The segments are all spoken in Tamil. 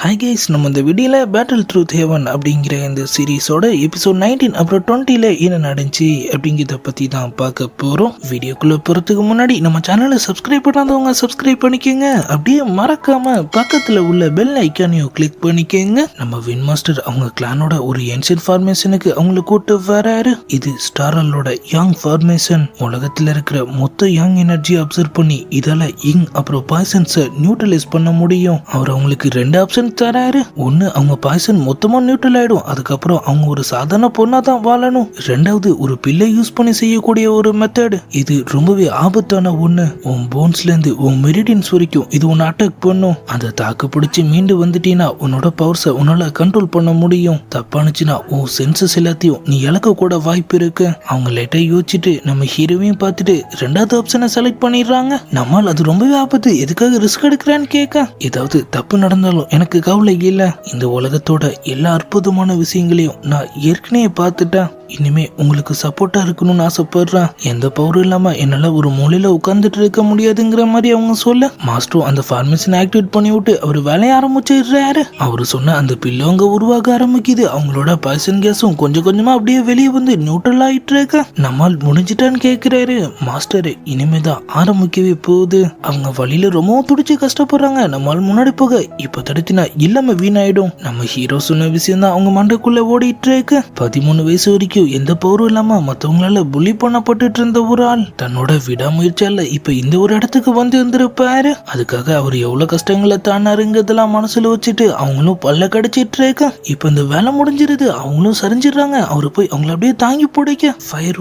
ஹாய் கைஸ், நம்ம இந்த வீடியோவில் பேட்டில் ட்ரூத் ஹேவன் அப்படிங்கிற இந்த சீரீஸோட எபிசோட் 19 அப்புறம் 20ல் என்ன நடந்துச்சு அப்படிங்கிறத பற்றி தான் பார்க்க போகிறோம். வீடியோக்குள்ளே போகிறதுக்கு முன்னாடி நம்ம சேனலை சப்ஸ்கிரைப் பண்ணாதவங்க சப்ஸ்கிரைப் பண்ணிக்கோங்க. அப்படியே மறக்காமல் பக்கத்தில் உள்ள பெல் ஐக்கானையும் கிளிக் பண்ணிக்கோங்க. நம்ம வின் மாஸ்டர் அவங்க கிளானோட ஒரு ஏன்ஷியன்ட் ஃபார்மேஷனுக்கு அவங்கள கூட்டு வராரு. இது ஸ்டாரலோட யங் ஃபார்மேஷன். உலகத்தில் இருக்கிற மொத்த யங் எனர்ஜி அப்சர்வ் பண்ணி இதால் இங் அப்புறம் பாய்சன்ஸை நியூட்ரலைஸ் பண்ண முடியும். அவர் அவங்களுக்கு 2 ஆப்ஷன் தராரு. ஒன்னு, அவங்க பாய்சன் மொத்தமா நியூட்ரல் ஆயிடும், அதுக்கப்புறம் அவங்க ஒரு சாதாரண பொண்ணா தான் வாழணும். 2வது, ஒரு பில்லை யூஸ் பண்ணி செய்யக்கூடிய ஒரு மெத்தட். இது ரொம்பவே ஆபத்தான ஒண்ணு. உன் போன்ஸ்ல இருந்து உன் மெரிடியன்ஸ் வரைக்கும் இது உன்னை அட்டாக் பண்ணும். அந்த தாக்கு பிடிச்சி மீண்டு வந்துட்டீங்கன்னா உன்னோட பவர்ஸை உன்னால கண்ட்ரோல் பண்ண முடியும். தப்பானுச்சுன்னா உன் சென்சஸ் எல்லாத்தையும் நீ இழக்க கூட வாய்ப்பு இருக்கு. அவங்க லைட்டா யோசிச்சுட்டு நம்ம ஹீரோவையும் பார்த்துட்டு 2வது ஆப்ஷனை செலக்ட் பண்ணிடுறாங்க. நம்மால் அது ரொம்பவே ஆபத்து, எதுக்காக ரிஸ்க் எடுக்கிறான்னு கேட்க, ஏதாவது தப்பு நடந்தாலும் எனக்கு கவலை இல்ல. இந்த உலகத்தோட எல்லா அற்புதமான விஷயங்களையும் நான் ஏற்கனவே பார்த்துட்டேன். இனிமே உங்களுக்கு சப்போர்ட்டா இருக்கணும்னு ஆசைப்படுறேன். எந்த பவரும் இல்லாம என்னால ஒரு மூலையில உட்கார்ந்துட்டு இருக்க முடியாதுங்கிற மாதிரி அவங்க சொல்ல, மாஸ்டரும் அந்த ஃபார்மேஷன் ஆக்டிவேட் பண்ணி விட்டு அவர் வேலைய ஆரம்பிச்சிடுறாரு. அவரு சொன்ன அந்த பில்லு அங்க உருவாக ஆரம்பிக்குது. அவங்களோட பாய்சன் கேஸும் கொஞ்சம் கொஞ்சமா அப்படியே வெளியே வந்து நியூட்ரல் ஆயிட்டு இருக்க. நம்மால் முடிஞ்சிட்டான்னு கேக்குறாரு. மாஸ்டர் இனிமேதான் ஆரம்பிக்கவே போகுது. அவங்க வழியில ரொம்பவும் துடிச்சு கஷ்டப்படுறாங்க. நம்மால் முன்னாடி போக இப்ப தடுத்தினா இல்லாம வீணாயிடும். நம்ம ஹீரோ சொன்ன விஷயம் தான் அவங்க மண்டைக்குள்ள ஓடிட்டு இருக்கு. 13 வயசு வரைக்கும் எந்த பவரும் இல்லாம மத்தவங்களால புள்ளி பண்ணப்பட்டு இருந்த ஒரு ஆள் தன்னோட விடாமுயற்சியால இப்ப இந்த ஒரு இடத்துக்கு வந்து இருந்திருப்பாரு. அதுக்காக அவர் எவ்வளவு கஷ்டங்களை தானாருங்கிறதெல்லாம் மனசுல வச்சுட்டு அவங்களும் பல்ல கடிச்சிட்டு இருக்க. இப்ப இந்த வேலை முடிஞ்சிருது, அவங்களும் சரிஞ்சிடுறாங்க. அவரு போய் அவங்கள அப்படியே தாங்கி பிடிக்க, ஃபயர்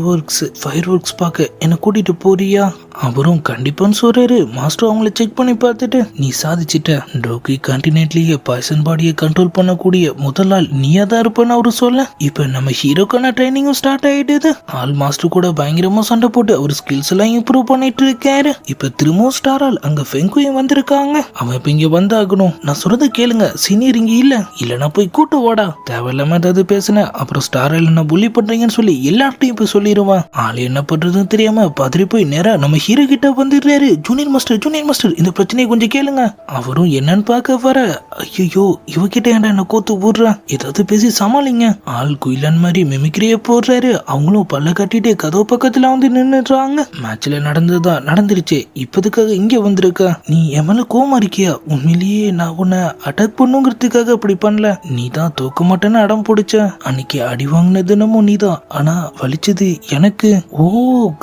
ஒர்க்ஸ் பார்க்க என்ன கூட்டிட்டு போறியா? அவரும் கண்டிப்பான்னு சொல்றாரு. மாஸ்டர் அவங்கள செக் பண்ணி பார்த்துட்டு, நீ சாதிச்சிட்ட, டோக்கி கான்டினென்ட்லயே பாய்சன் பாடியை கண்ட்ரோல் பண்ணக்கூடிய முதல் ஆள் நீயா தான் இருப்பேன்னு அவரு சொல்ல, இப்ப நம்ம ஹீரோக்கான ட்ரைனிங்கும் ஸ்டார்ட் ஆயிடுது. ஆல் மாஸ்டர் கூட பயங்கரமா சண்டை போட்டு அவர் ஸ்கில்ஸ் எல்லாம் இம்ப்ரூவ் பண்ணிட்டு இருக்காரு. இப்ப திரும்பவும் ஸ்டார் ஆல் அங்க ஃபெங்குயும் வந்திருக்காங்க. அவன் இப்ப இங்க வந்தாகணும். நான் சொல்றத கேளுங்க, சீனியர் இங்க இல்லனா போய் கூட்டு வாடா. தேவையில்லாம ஏதாவது பேசுன அப்புறம் ஸ்டார் ஆல் என்ன புள்ளி பண்றீங்கன்னு சொல்லி எல்லார்ட்டையும் இப்ப சொல்லிடுவான். ஆள் என்ன பண்றதுன்னு தெரியாம பதறி போய் நேரா நம்ம ஹீரோ கிட்ட வந்துடுறாரு. ஜூனியர் மாஸ்டர் இந்த பிரச்சனையை கொஞ்சம் கேளுங்க. அவரும் என்னன்னு பார்க்க வர, ஐயோ இவகிட்ட ஏன்டா என்ன கோத்து போடுறான், ஏதாவது பேசி சமாளிங்க. ஆள் குயிலன் மாதிரி மிமிக்ரிய போடுறாரு. அவங்களும் பல்ல கட்டிட்டு கதவு பக்கத்துல வந்து நின்னுறாங்க. மேட்ச்ல நடந்ததுதான் நடந்துருச்சு, இப்பதுக்காக இங்க வந்திருக்க. நீ என் மேல கோமா இருக்கியா? உண்மையிலேயே நான் உன்னை அட்டாக் பண்ணுங்கிறதுக்காக அப்படி பண்ணல. நீ தான் தூக்க மாட்டேன்னு அடம் பிடிச்ச. அன்னைக்கு அடி வாங்கினது நம்ம நீதான், ஆனா வலிச்சது எனக்கு. ஓ,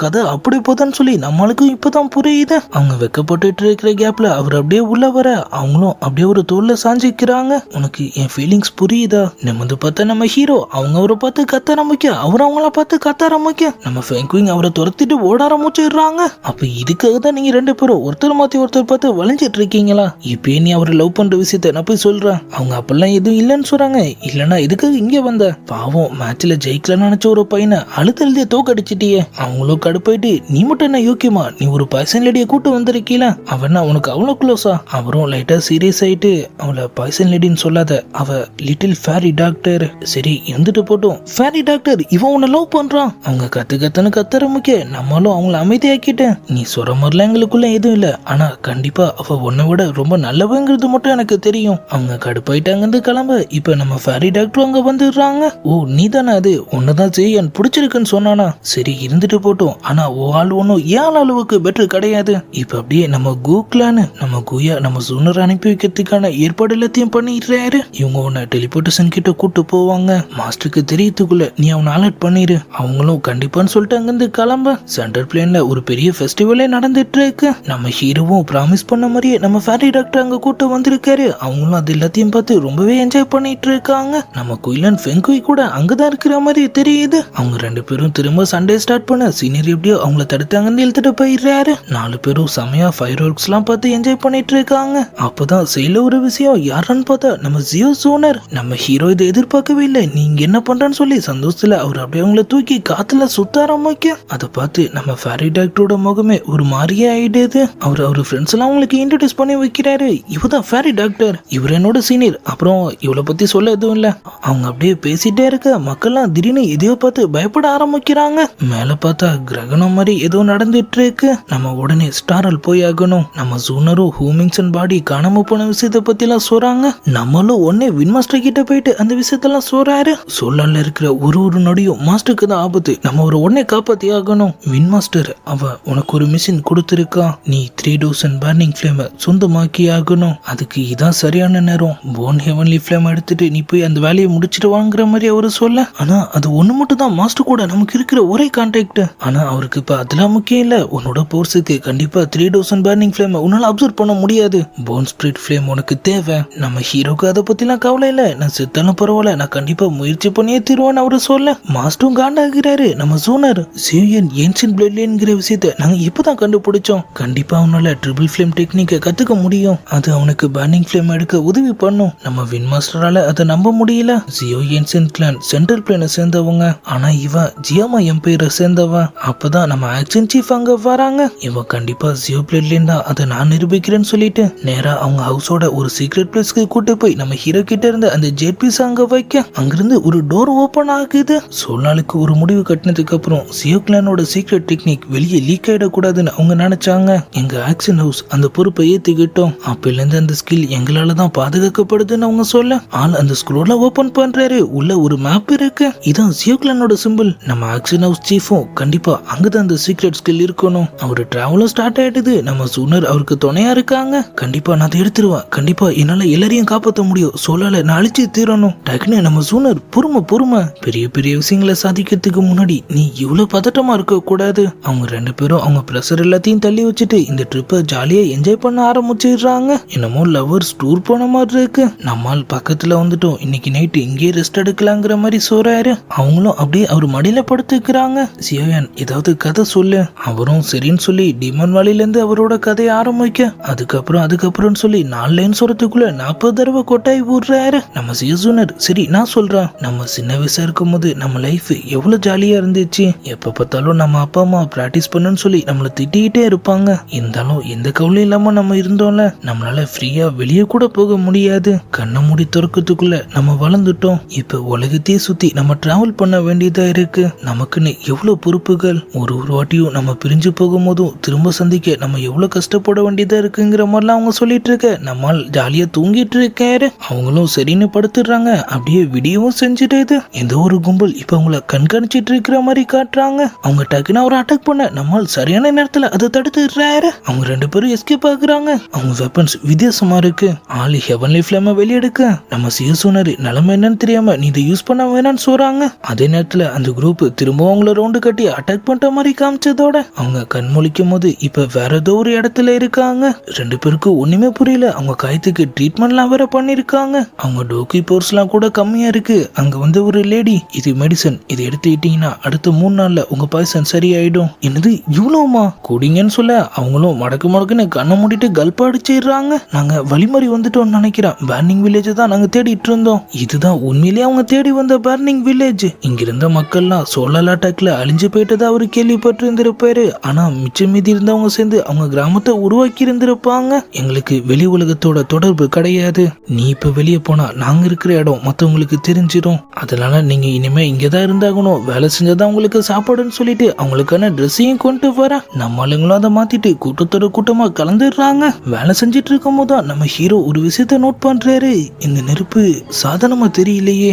கதை அப்படி போதான்னு சொல்லி நம்மளுக்கும் இப்பதான் புரியுது. அவங்க வெக்கப்பட்டு இருக்கிற கேப்ல அவர் அப்படியே உள்ள வர, அவங்களும் அப்படியே ஒரு தோல்ல சாஞ்சிக்கிறாங்க. உனக்கு என் ஃபீலிங்ஸ் புரியுதா? நிமிந்து பார்த்தா நம்ம ஹீரோ அவங்க அவரை பார்த்து கத்த ஆரம்பிக்க, அவர் அவங்கள பார்த்து கத்த ஆரம்பிக்க, நம்ம ஃபெங்குயிங் அவரை துரத்திட்டு ஓட ஆரம்பிச்சிடுறாங்க. அப்ப இதுக்காக தான் நீங்க 2 பேரும் ஒருத்தர் மாத்தி ஒருத்தர் பார்த்து வளைஞ்சிட்டு இருக்கீங்களா? இப்பயே நீ அவரை லவ் பண்ற விஷயத்த நான் போய் சொல்றேன். அவங்க அப்பெல்லாம் எதுவும் இல்லைன்னு சொல்றாங்க. இல்லன்னா இதுக்காக இங்க வந்த? பாவம், மேட்ச்ல ஜெயிக்கலாம்னு நினைச்ச ஒரு பையனை அழுத்தழுதிய தோக்கடிச்சிட்டியே. அவங்களும் கடுப்பாயிட்டு, நீ மட்டும் என்ன யோக்கியமா, நீ ஒரு பாய்சன் லேடியை கூட்டு வந்திருக்கீல, அவனா உனக்கு அவ்வளவு க்ளோஸா? அவரும் லைட்டா சீரியஸ் ஆயிட்டு, அவளை பாய்சன் லேடின்னு சொல்லாத, அவ லிட்டில் ஃபேரி டாக்டர். சரி இருந்துட்டு போட்டும். ஃபேரி டாக்டர் இவன் உன்னை லவ் பண்றான். அவங்க கத்துன்னு கத்தரமுக்க, நம்மளும் அவங்கள அமைதியாக்கிட்டேன். நீ சொல்ற மாதிரிலாம் எங்களுக்குள்ள எதுவும் இல்ல, ஆனா கண்டிப்பா அவ உன்னை விட ரொம்ப நல்லவங்கிறது மட்டும் எனக்கு தெரியும். அவங்க கடுப்பாயிட்டாங்க கிளம்ப. இப்ப நம்ம ஃபேரி டாக்டர் அங்க வந்துடுறாங்க. ஓ, நீ தானே அது, உன்னதான் ஜெயன் பிடிச்சிருக்குன்னு சொன்னானா? சரி இருந்துட்டு போட்டும், ஆனா ஓ ஆள் ஒன்னும் ஏன் அளவுக்கு பெட்டர் கிடையாது. இப்ப அப்படியே நம்ம கூக்லான்னு நம்ம குயா நம்ம சூனர் அனுப்பி வைக்கிறதுக்கான ஏற்பாடு எல்லாத்தையும் பண்ணிடுறாரு. இவங்க உன்னை டெலிபோர்டேஷன் கிட்ட கூட்டு போவாங்க. மாஸ்டருக்கு தெரியறதுக்குள்ள நீ அவனை அலர்ட் பண்ணிரு. அவங்களும் கண்டிப்பான்னு சொல்லிட்டு அங்கிருந்து கிளம்ப. சென்டர் பிளேன்ல ஒரு பெரிய ஃபெஸ்டிவலே நடந்துட்டு இருக்கு. நம்ம ஹீரோவும் ப்ராமிஸ் பண்ண மாதிரியே நம்ம ஃபேரி டாக்டர் அங்க கூட்டு வந்திருக்காரு. அவங்களும் அது எல்லாத்தையும் பார்த்து ரொம்பவே என்ஜாய் பண்ணிட்டு இருக்காங்க. நம்ம குயிலன் ஃபெங்குய் கூட அங்கதான் இருக்கிற மாதிரி தெரியுது. அவங்க 2 பேரும் திரும்ப சண்டே ஸ்டார்ட் பண்ண, சீனியர் எப்படியோ அவங்கள தடுத்து அங்கிருந்து இழுத்துட்டு போயிடுறாரு. 4 பேரும் செமையா ஃபயர் ஒர்க்ஸ் எல்லாம் பார்த்து என்ஜாய் பண்ணிட்டு இருக்காங்க. அப்பதான் செய்யல ஒரு விஷயம், யாருன்னு பார்த்தா நம்ம ஜியோ சோனர். நம்ம ஹீரோ இதை எதிர்பார்க்கவே இல்லை. நீங்க என்ன பண்றன்னு சொல்லி சந்தோஷ் நிமிஷத்துல அவர் அப்படியே அவங்கள தூக்கி காத்துல சுத்த ஆரம்பிக்க அதை பார்த்து நம்ம ஃபேரி டாக்டரோட முகமே ஒரு மாதிரியே ஆயிடுது. அவர் ஃப்ரெண்ட்ஸ் எல்லாம் அவங்களுக்கு இன்ட்ரோடியூஸ் பண்ணி வைக்கிறாரு. இவதான் ஃபேரி டாக்டர், இவர் என்னோட சீனியர். அப்புறம் இவளை பத்தி சொல்ல எதுவும் இல்ல. அவங்க அப்படியே பேசிட்டே இருக்க மக்கள்லாம் திடீர்னு எதையோ பார்த்து பயப்பட ஆரம்பிக்கிறாங்க. மேல பார்த்தா கிரகணம் மாதிரி ஏதோ நடந்துட்டு இருக்கு. நம்ம உடனே ஸ்டாரல் போய் ஆகணும். நம்ம ஜூனரும் ஹூமிங்சன் பாடி காணாம போன விஷயத்த பத்தி எல்லாம் சொல்றாங்க. நம்மளும் உடனே வின்மாஸ்டர் கிட்ட போயிட்டு அந்த விஷயத்தெல்லாம் சொல்றாரு. சோலார்ல இருக்கிற ஒரு நொடியும் மாஸ்டருக்கு தான் ஆபத்து, நம்ம ஒரு உடனே காப்பாத்தி ஆகணும். வின்மாஸ்டர் அவ உனக்கு ஒரு மிஷின் கொடுத்திருக்கா, நீ 3000 பர்னிங் ஃபிளேம சொந்தமாக்கி ஆகணும். அதுக்கு இதான் சரியான நேரம். போன் ஹெவன்லி ஃபிளேம் எடுத்துட்டு நீ போய் அந்த வேலையை முடிச்சிட்டு வாங்குற மாதிரி அவரு சொல்ல. ஆனா அது ஒண்ணு மட்டும் தான் மாஸ்டர் கூட நமக்கு இருக்கிற ஒரே கான்டாக்ட். ஆனா அவருக்கு இப்ப அதெல்லாம் முக்கியம் இல்ல. உன்னோட போர்ஸுக்கு கண்டிப்பா 3000 பர்னிங் ஃபிளேம் உன்னால அப்சர்வ் பண்ண முடியாது. போன் ஸ்பிரிட் ஃபிளேம் உனக்கு தேவை. நம்ம ஹீரோக்கு அதை பத்திலாம் கவலை இல்ல, நான் செத்தாலும் பரவாயில்ல, நான் கண்டிப்பா முயற்சி பண்ணியே தருவேன்னு அவரு சொல்ல மாஸ்டரும் காண்டாகிறாரு. நம்ம ஜூனர் சேவியன் ஏன்ஷியன்ட் பிளட் லைன்ங்கிற விஷயத்த நாங்க இப்பதான் கண்டுபிடிச்சோம். கண்டிப்பா அவனால ட்ரிபிள் ஃபிளேம் டெக்னிக்கை கத்துக்க முடியும். அது அவனுக்கு பர்னிங் ஃபிளேம் எடுக்க உதவி பண்ணும். நம்ம வின்மாஸ்டரால அதை நம்ப முடியல. ஜியோ ஏன்ஷியன்ட் கிளான் சென்ட்ரல் பிளேனை சேர்ந்தவங்க, ஆனா இவன் ஜியாமா எம்பையரை சேர்ந்தவன். அப்பதான் நம்ம ஆக்ஷன் சீஃப் அங்க வராங்க. இவன் கண்டிப்பா ஜியோ பிளட் லைன் தான், அதை நான் நிரூபிக்கிறேன்னு சொல்லிட்டு நேரா அவங்க ஹவுஸோட ஒரு சீக்ரெட் பிளேஸ்க்கு கூட்டு போய் நம்ம ஹீரோ கிட்ட இருந்து அந்த ஜெட் பீஸ் அங்க வைக்க அங்கிருந்து ஒரு டோர் ஓபன் ஆகுது. சோலாலுக்கு ஒரு முடிவு கட்டினதுக்கு அப்புறம் ஜியோ கிளானோட சீக்ரெட் டெக்னிக் வெளியே லீக் ஆயிடக்கூடாதுன்னு அவங்க நினைச்சாங்க. எங்க ஆக்ஷன் ஹவுஸ் அந்த பொறுப்பை ஏத்துக்கிட்டோம். அப்பல இருந்து அந்த ஸ்கில் எங்களால தான் பாதுகாக்கப்படுதுன்னு அவங்க சொல்ல ஆள் அந்த ஸ்க்ரோல ஓபன் பண்றாரு. உள்ள ஒரு மேப் இருக்கு. இதான் ஜியோ கிளானோட சிம்பிள். நம்ம ஆக்ஷன் ஹவுஸ் சீஃபும் கண்டிப்பா அங்கதான் அந்த சீக்ரெட் ஸ்கில் இருக்கணும். அவரு டிராவலும் ஸ்டார்ட் ஆயிடுது. நம்ம சூனர் அவருக்கு துணையா இருக்காங்க. கண்டிப்பா நான் அதை எடுத்துருவேன். கண்டிப்பா என்னால எல்லாரையும் காப்பாற்ற முடியும். சோலால நான் அழிச்சு தீரணும். டக்குன்னு நம்ம சூனர் பொறுமை பெரிய பெரிய விஷயங்களை சாதிக்கிறதுக்கு முன்னாடி நீ இவ்வளவு பதட்டமா இருக்க கூடாது. அவங்க ரெண்டு பேரும் அவங்க பிரஷர் எல்லாத்தையும் தள்ளி வச்சுட்டு இந்த ட்ரிப்பை ஜாலியா என்ஜாய் பண்ண ஆரம்பிச்சிடுறாங்க. என்னமோ லவர்ஸ் டூர் போன மாதிரி இருக்கு. நம்மால் பக்கத்துல வந்துட்டோம், இன்னைக்கு நைட்டு இங்கே ரெஸ்ட் எடுக்கலாங்கிற மாதிரி சொல்றாரு. அவங்களும் அப்படியே அவர் மடியில படுத்துக்கிறாங்க. சியோயன் ஏதாவது கதை சொல்லு. அவரும் சரின்னு சொல்லி டிமன் வாலில இருந்து அவரோட கதையை ஆரம்பிக்க அதுக்கப்புறம் சொல்லி 4 லைன் சொல்றதுக்குள்ள 40 தடவை கொட்டாய் விடுறாரு. நம்ம சியோசூனர் சரி நான் சொல்றேன், நம்ம சின்ன வயசா இருக்கும் போது நம்ம லைஃப் எவ்வளவு ஜாலியா இருந்துச்சு. எப்ப பார்த்தாலும் நம்ம அப்பா அம்மா பிராக்டிஸ் பண்ணுன்னு சொல்லி நம்மள திட்டிகிட்டே இருப்பாங்க. இருந்தாலும் எந்த கவலையும் இல்லாம நம்ம இருந்தோம்ல, நம்மளால ஃப்ரீயா வெளியே கூட போக முடியாது. கண்ணை மூடி திறக்கிறதுக்குள்ள நம்ம வளர்ந்துட்டோம். இப்ப உலகத்தையே சுத்தி நம்ம டிராவல் பண்ண வேண்டியதா இருக்கு. நமக்குன்னு எவ்வளவு பொறுப்புகள். ஒரு வாட்டியும் நம்ம பிரிஞ்சு போகும்போதும் திரும்ப சந்திக்க நம்ம எவ்வளவு கஷ்டப்பட வேண்டியதா இருக்குங்கிற மாதிரிலாம் அவங்க சொல்லிட்டு இருக்க நம்மால் ஜாலியா தூங்கிட்டு இருக்காரு. அவங்களும் சரின்னு படுத்துடுறாங்க. அப்படியே விடியவும் செஞ்சுட்டு ஏதோ ஒரு கும்பல் இப்ப அவங்கள கண்காணிச்சிட்டு இருக்கிற மாதிரி காட்டுறாங்க. அவங்க டக்குன்னு அவரை அட்டாக் பண்ண நம்மால் சரியான நேரத்துல அதை தடுத்துடுறாரு. அவங்க ரெண்டு பேரும் எஸ்கேப் ஆகுறாங்க. அவங்க வெப்பன்ஸ் வித்தியாசமா இருக்கு. ஆளு ஹெவன்லி ஃபிளேம வெளியெடுக்க நம்ம சியோசூனர் நிலைமை என்னன்னு தெரியாம நீ இதை யூஸ் பண்ண வேணாம்னு சொல்றாங்க. அதே நேரத்துல அந்த குரூப் திரும்ப அவங்கள ரவுண்டு கட்டி அட்டாக் பண்ற மாதிரி காமிச்சதோட அவங்க கண் முழிக்கும் போது இப்ப வேற ஏதோ ஒரு இடத்துல இருக்காங்க. ரெண்டு பேருக்கும் ஒண்ணுமே புரியல. அவங்க காயத்துக்கு ட்ரீட்மெண்ட்லாம் வேற பண்ணிருக்காங்க. அவங்க டோக்கி போர்ஸ் எல்லாம் கூட கம்மியா இருக்கு. அங்க வந்து ஒரு லேடி இது மெடிசன், இதை எடுத்துக்கிட்டீங்கன்னா அடுத்த 3 நாள்ல உங்க பாய்சன் சரியாயிடும். என்னது இவ்வளவுமா கூடிங்கன்னு சொல்ல அவங்களும் மடக்குன்னு கண்ணை மூடிட்டு கல்பா அடிச்சிடுறாங்க. நாங்க வழிமறி வந்துட்டோம்னு நினைக்கிறேன். பர்னிங் வில்லேஜ் தான் நாங்க தேடிட்டு இருந்தோம். இதுதான் உண்மையிலேயே அவங்க தேடி வந்த பர்னிங் வில்லேஜ். இங்க இருந்த மக்கள்லாம் சோலார் அட்டாக்ல அழிஞ்சு போயிட்டதா அவரு கேள்விப்பட்டு இருந்திருப்பாரு. ஆனா மிச்சம் மீதி இருந்தவங்க சேர்ந்து அவங்க கிராமத்தை உருவாக்கி இருந்திருப்பாங்க. எங்களுக்கு வெளி உலகத்தோட தொடர்பு கிடையாது. நீ இப்ப வெளியே போனா நாங்க இருக்கிற இடம் மத்தவங்களுக்கு தெரிஞ்சிடும். அதனால நீங்க இனிமே இங்கதான் இருந்தாகணும். வேலை செஞ்சதான் உங்களுக்கு சாப்பாடுன்னு சொல்லிட்டு அவங்களுக்கான ட்ரெஸ்ஸையும் கொண்டு வர நம்ம ஆளுங்களும் அதை மாத்திட்டு கூட்டத்தோட கூட்டமா கலந்துடுறாங்க. வேலை செஞ்சிட்டு இருக்கும் போதுதான் நம்ம ஹீரோ ஒரு விஷயத்த நோட் பண்றாரு. இந்த நெருப்பு சாதாரணமா தெரியலையே.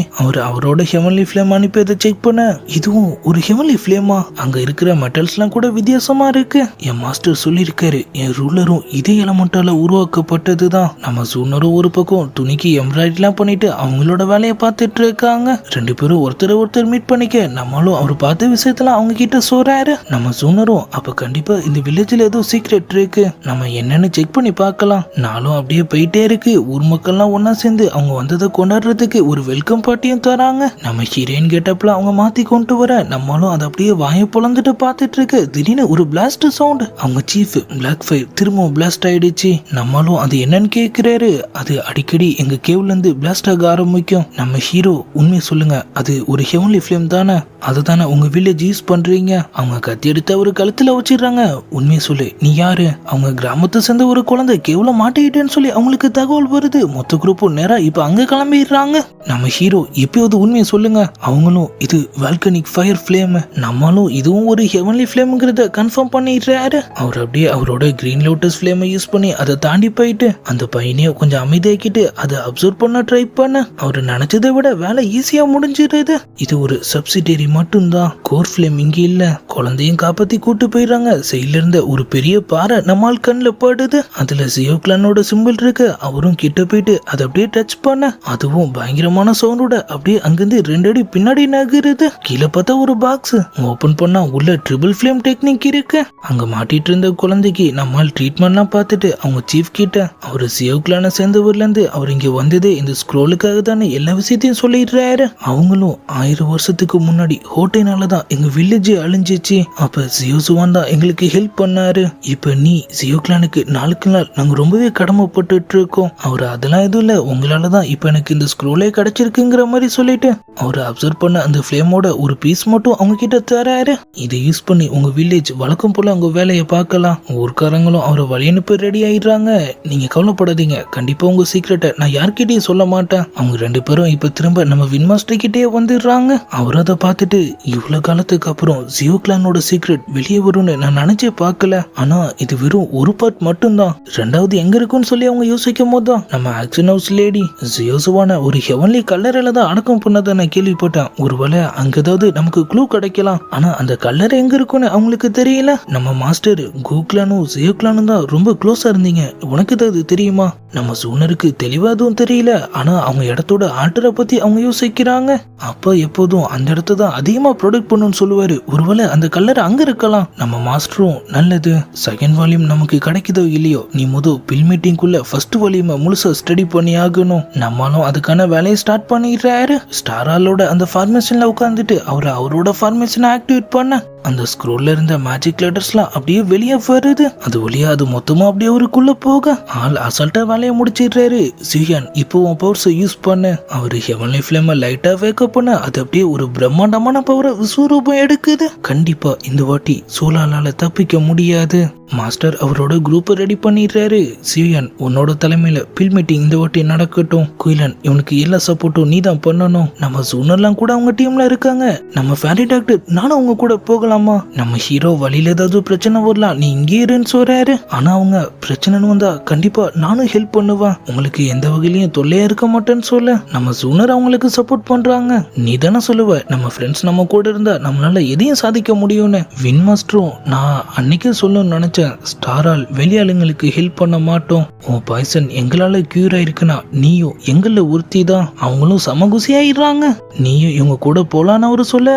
அவரோட ஹெவன்லி ஃபிளேம் அனுப்பி அதை செக் பண்ண இதுவும் ஒரு ஹெவன்லி ஃபிளேமா? அங்க இருக்கிற மெட்டல்ஸ் எல்லாம் கூட வித்தியாசமா இருக்கு. என் மாஸ்டர் சொல்லியிருக்காரு என் ரூலரும் இதே எலமெண்டால உருவாக்கப்பட்டதுதான். நம்ம சூனரும் ஒரு பக்கம் துணிக்கு எம்ப்ராய்டரி எல்லாம் பண்ணிட்டு அவங்களோட வேலையை பார்த்துட்டு இருக்காங்க. ரெண்டு பேரும் ஒருத்தர் மீட் பண்ணிக்க நம்மளும் அவர் பார்த்த விஷயத்துல அவங்க கிட்ட சொல்றாரு. நம்ம சூனரும் அப்ப கண்டிப்பா இந்த வில்லேஜ்ல ஏதோ சீக்ரெட் இருக்கு, நம்ம என்னன்னு செக் பண்ணி பார்க்கலாம். நானும் அப்படியே போயிட்டே இருக்கு. ஊர் மக்கள்லாம் ஒன்னா சேர்ந்து அவங்க வந்ததை கொண்டாடுறதுக்கு ஒரு வெல்கம் பார்ட்டியும் தராங்க. நம்ம ஹீரோயின் கெட்டப்ல அவங்க மாத்தி கொண்டு வர நம்மளும் அதை அப்படியே வாயை பொழந்துட்டு பார்த்துட்டு இருக்கு. திடீர்னு ஒரு பிளாஸ்ட் சவுண்ட். அவங்க சீஃப் பிளாக் ஃபயர் திரும்பவும் பிளாஸ்ட் ஆயிடுச்சு. நம்மளும் அது என்னன்னு கேக்குறாரு. அது அடிக்கடி எங்க கேவ்ல இருந்து பிளாஸ்ட் ஆக ஆரம்பிக்கும். நம்ம ஹீரோ உண்மையை சொல்லுங்க, அது ஒரு ஒரு ஹெவன்லி ஃபிளேம் தானே, அதுதானே உங்க வில்லேஜ் யூஸ் பண்றீங்க. அவங்க கத்தி எடுத்து ஒரு கழுத்துல வச்சிடுறாங்க. உண்மையை சொல்லு, நீ யாரு? அவங்க கிராமத்தை சேர்ந்த ஒரு குழந்தை கேவலம் மாட்டிக்கிட்டேன்னு சொல்லி அவங்களுக்கு தகவல் வருது. மொத்த குரூப்பும் நேரா இப்ப அங்க கிளம்பிடுறாங்க. நம்ம ஹீரோ எப்பயாவது உண்மையை சொல்லுங்க, அவங்களும் இது வால்கனிக் ஃபயர் ஃபிளேம், நம்மளும் இதுவும் ஒரு ஹெவன்லி ஃபிளேம்ங்கிறத கன்ஃபார்ம் பண்ணிடுறாரு. அவர் அப்படியே அவரோட கிரீன் லோட்டஸ் ஃபிளேமை யூஸ் பண்ணி அதை தாண்டி போயிட்டு அந்த பையனையும் கொஞ்சம் அமைதியாக்கிட்டு அதை அப்சர்வ் பண்ண ட்ரை பண்ண அவர் நினைச்சதை விட வேலை ஈஸியா முடிஞ்சிருது. இது ஒரு சப்சிடரி மட்டும்தான், கோர் ஃபிளேம் இங்க இல்ல. குழந்தையும் காப்பாத்தி கூட்டு போயிடுறாங்க. சைட்ல இருந்த ஒரு பெரிய பாறை நம்மால் கண்ணில் படுது. அதுல ஜியோ கிளானோட சிம்பிள் இருக்கு. அவரும் கிட்ட போயிட்டு அதை அப்படியே டச் பண்ண அதுவும் பயங்கரமான சவுண்டோட அப்படியே அங்கிருந்து 2 அடி பின்னாடி நகருது. கீழே பார்த்தா ஒரு பாக்ஸ் ஓபன் பண்ணா உள்ள ட்ரிபிள் ஃபிளேம் டெக்னிக் இருக்கு. அங்க மாட்டிட்டு இருந்த குழந்தைக்கு நம்மால் ட்ரீட்மெண்ட்லாம் பார்த்துட்டு அவங்க சீஃப் கிட்ட அவர் ஜியோ கிளானை சேர்ந்தவர்ல இருந்து அவர் இங்க வந்ததே இந்த ஸ்க்ரோலுக்காக தானே எல்லா விஷயத்தையும் சொல்லிடுறாரு. அவங்களும் 1000 வருஷத்துக்கு முன்னாடி ஹோட்டைனாலதான் எங்க வில்லேஜ் அழிஞ்சிச்சு. அப்ப ஜியோசுவான் தான் எங்களுக்கு ஹெல்ப் பண்ணாரு. இப்ப நீ ஜியோ கிளானுக்கு நாளுக்கு நாள் நாங்க ரொம்பவே கடமைப்பட்டு இருக்கோம். அவர் அதெல்லாம் எதுவும் இல்ல, உங்களாலதான் இப்ப எனக்கு இந்த ஸ்க்ரோலே கிடைச்சிருக்குங்கிற மாதிரி சொல்லிட்டு அவர் அப்சர்வ் பண்ண அந்த ஃபிளேமோட ஒரு பீஸ் மட்டும் அவங்க கிட்ட தராரு. இதை யூஸ் பண்ணி உங்க வில்லேஜ் வழக்கம் போல அவங்க வேலையை பார்க்கலாம். ஊர்க்காரங்களும் அவரை வழி அனுப்ப ரெடி ஆயிடுறாங்க. நீங்க கவலைப்படாதீங்க, கண்டிப்பா உங்க சீக்ரெட்டை நான் யார்கிட்டயும் சொல்ல மாட்டேன். அவங்க 2 பேரும் இப்ப திரும்ப நம்ம வின்மாஸ்டர் கிட்டே வந்துடுறாங்க. அவர் அதை பார்த்துட்டு இவ்வளவு காலத்துக்கு அப்புறம் ஜியோ கிளானோட சீக்ரெட் வெளியே வரும்னு நான் நினைச்சே பார்க்கல. ஆனா இது வெறும் ஒரு பார்ட் மட்டும்தான். 2வது எங்க இருக்குன்னு சொல்லி அவங்க யோசிக்கும் போதுதான் நம்ம ஆக்ஷன் ஹவுஸ் லேடி ஜியோசுவான ஒரு ஹெவன்லி கல்லறையில தான் அடக்கம் பண்ணதை நான் கேள்விப்பட்டேன். ஒருவேளை அங்க ஏதாவது நமக்கு க்ளூ கிடைக்கலாம். ஆனா அந்த கல்லறை எங்க இருக்குன்னு அவங்களுக்கு தெரியல. நம்ம மாஸ்டர் கூக்லானும் ஜியோ கிளானும் தான் ரொம்ப க்ளோஸா இருந்தீங்க, உனக்கு ஏதாவது தெரியுமா? நம்ம சூனருக்கு தெளிவா எதுவும் தெரியல. ஆனா அவங்க இடத்தோட ஆல்டரை பத்தி அவங்க யோசிக்கிறாங்க. அப்ப எப்போதும் அந்த இடத்த தான் அதிகமா ப்ரொடக்ட் பண்ணுன்னு சொல்லுவாரு. ஒருவேளை அந்த கல்லறை அங்க இருக்கலாம். நம்ம மாஸ்டரும் நல்லது, செகண்ட் வால்யூம் நமக்கு கிடைக்குதோ இல்லையோ, நீ பில் மீட்டிங்குள்ள ஃபர்ஸ்ட் வால்யூமை முழுசா ஸ்டடி பண்ணி ஆகணும். நம்மளும் அதுக்கான வேலையை ஸ்டார்ட் பண்ணிடுறாரு. ஸ்டாராலோட அந்த ஃபார்மேஷன்ல உட்காந்துட்டு அவரோட ஃபார்மேஷனை ஆக்டிவேட் பண்ண அந்த ஸ்க்ரோல்ல இருந்த மேஜிக் லெட்டர்ஸ்லாம் அப்படியே வெளியே வருது. அது வழியா அது மொத்தமா அப்படியே அவருக்குள்ள போக ஆள் அசால்ட்டா வேலையை முடிச்சிடுறாரு. சியான் இப்போ உன் பவர்ஸை யூஸ் பண்ணு. அவரு ஹெவன்லி ஃபிளேமை லைட்டா வேக்கப் பண்ண அது அப்படியே ஒரு பிரம்மாண்டமான பவரை விஸ்வரூபம் எடுக்குது. கண்டிப்பா இந்த வாட்டி சோலாலால தப்பிக்க முடியாது. மாஸ்டர் அவரோட குரூப்பை ரெடி பண்ணிடுறாரு. சியான் உன்னோட தலைமையில பில் மீட்டிங் இந்த வாட்டி நடக்கட்டும். குயிலன் இவனுக்கு எல்லா சப்போர்ட்டும் நீ தான் பண்ணணும். நம்ம சூனர்லாம் கூட அவங்க டீம்ல இருக்காங்க. நம்ம ஃபேரி டாக்டர் நானும் அவங்க கூட போகலாமா? நம்ம ஹீரோ வழியில ஏதாவது பிரச்சனை வரலாம், நீ இங்கே இருன்னு சொல்றாரு. ஆனா அவங்க பிரச்சனைன்னு வந்தா கண்டிப்பா நானும் ஹெல்ப் பண்ணுவேன், உங்களுக்கு எந்த வகையிலயும் தொல்லையா இருக்க மாட்டேன்னு சொல்ல நம்ம சூனர் அவங்களுக்கு சப்போர்ட் பண்றாங்க. நீ தானே சொல்லுவ நம்ம ஃப்ரெண்ட்ஸ் நம்ம கூட இருந்தா நம்மளால எதையும் சாதிக்க முடியும்னு. வின் மாஸ்டரும் நான் அன்னைக்கே சொல்லணும்னு நினைச்சேன், ஸ்டாரால் வெளியாளுங்களுக்கு ஹெல்ப் பண்ண மாட்டோம். உன் பாய்சன் எங்களால கியூர் ஆயிருக்குன்னா நீயும் எங்கள ஒருத்தி தான். அவங்களும் சமகுசி ஆயிடுறாங்க. நீயும் இவங்க கூட போலான்னு அவரு சொல்ல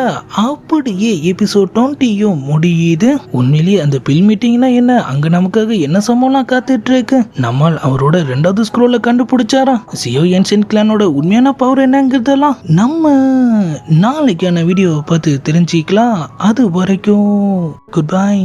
அப்படியே எபிசோட் 20யும் முடியுது. உண்மையிலேயே அந்த பில் மீட்டிங்னா என்ன, அங்க நமக்காக என்ன சம்பவம்லாம் காத்துட்டு இருக்கு. நம்மால் அவரோட 2வது ஸ்க்ரோல கண்டுபிடிச்சாரா ஜியோ ஏன்ஷியன்ட் கிளானோட உண்மையான பவர் என்னங்கிறதெல்லாம் நம்ம நாளைக்கான வீடியோவை பார்த்து தெரிஞ்சுக்கலாம். அது வரைக்கும் குட் பை.